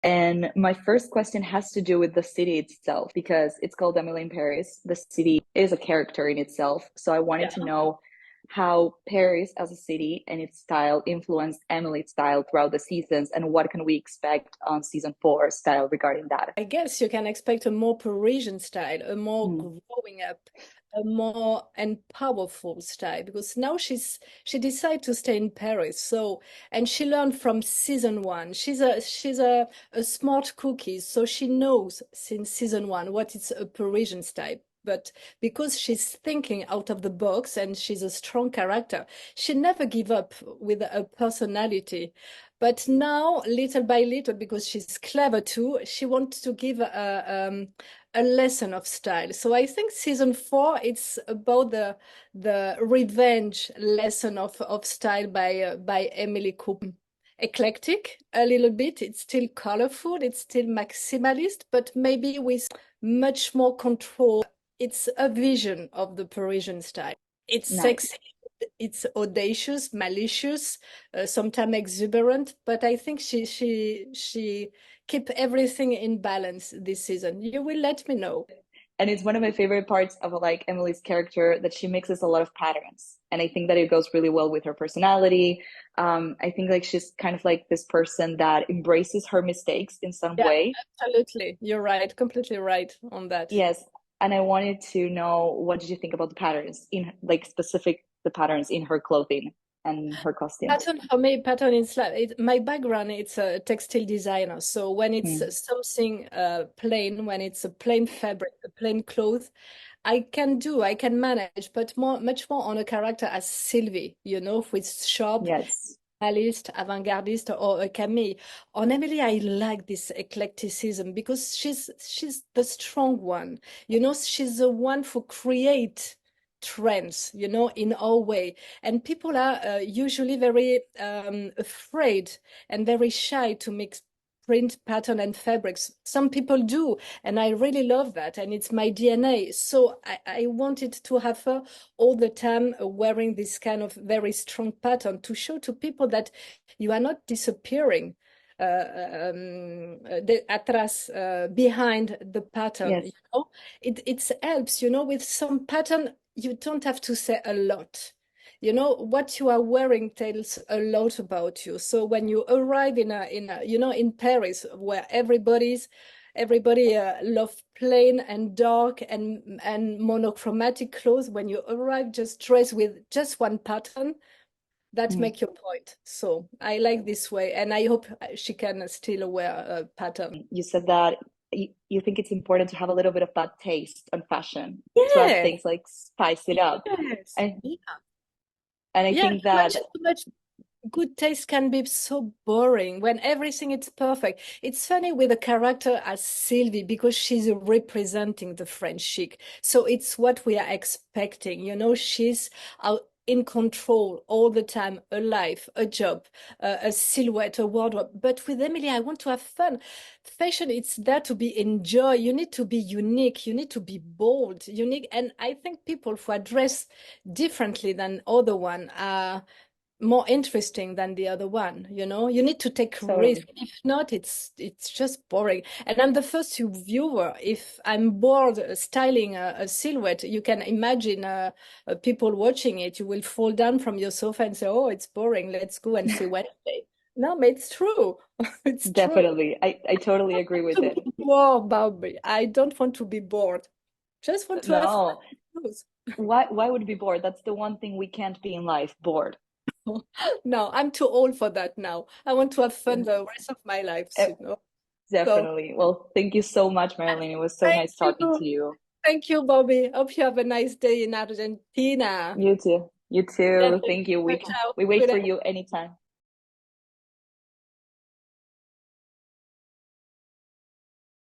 And my first question has to do with the city itself because it's called Emily in Paris. The city is a character in itself. So I wanted to Yeah. know how Paris as a city and its style influenced Emily's style throughout the seasons, and what can we expect on season four style regarding that? I guess you can expect a more Parisian style, a more Mm, growing up, a more and powerful style because now she decided to stay in Paris. So and she learned from season one. She's a smart cookie, so she knows since season one what is a Parisian style. But because she's thinking out of the box and she's a strong character, she never give up with a personality. But now, little by little, because she's clever too, she wants to give a lesson of style. So I think season four, it's about the revenge lesson of style by Emily Cooper. Eclectic a little bit. It's still colorful. It's still maximalist, but maybe with much more control. It's a vision of the Parisian style. It's nice. sexy, it's audacious, malicious, sometimes exuberant, but I think she keep everything in balance this season. You will let me know. And it's one of my favorite parts of like Emily's character that she mixes a lot of patterns. And I think that it goes really well with her personality. I think like she's kind of like this person that embraces her mistakes in some Yeah, way. absolutely. You're right, completely right on that. Yes. And I wanted to know, what did you think about the patterns in like specific the patterns in her clothing and her costumes? Pattern for me, pattern is like my background. It's a textile designer, so when it's Mm, something plain, when it's a plain fabric, a plain cloth, I can manage, but much more on a character as Sylvie, with sharp, yes. minimalist, avant-gardist, or a Camille. On Emily, I like this eclecticism because she's the strong one. She's the one who create trends, in our way. And people are usually very afraid and very shy to mix print pattern and fabrics. Some people do, and I really love that, and it's my DNA. So I wanted to have her all the time wearing this kind of very strong pattern to show to people that you are not disappearing atrás, behind the pattern. Yes. It helps, with some pattern you don't have to say a lot. What you are wearing tells a lot about you. So when you arrive in Paris, where everybody love plain and dark and monochromatic clothes, when you arrive just dressed with just one pattern, that Mm. make your point. So I like this way, and I hope she can still wear a pattern. You said that you think it's important to have a little bit of bad taste on fashion, to have Yes, things like spice it up. yes, And yeah, and I yeah. think that Too much good taste can be so boring when everything is perfect. It's funny with a character as Sylvie because she's representing the French chic. So it's what we are expecting. She's out in control all the time, a life, a job, a silhouette, a wardrobe. But with Emily, I want to have fun. Fashion, it's there to be enjoyed. You need to be unique. You need to be bold, unique. And I think people who are dressed differently than other one are more interesting than the other one. You need to take risk. totally. If not, it's just boring. And I'm the first viewer. If I'm bored styling a silhouette, you can imagine people watching it. You will fall down from your sofa and say, oh, it's boring, let's go and see Wednesday. No, but it's true. It's true. Definitely. I totally agree with To it. be bored, Barbie. I don't want to be bored. Just want to have No. fun. Why would you be bored? That's the one thing we can't be in life, bored. No, I'm too old for that now. I want to have fun the rest of my Eh, life. So Definitely. Well, thank you so much, Marilyn. It was so thank nice talking to you. you. Thank you, Bobby. Hope you have a nice day in Argentina. You too. You Then, too. Thank you. ciao, We ciao. we wait Good for you anytime.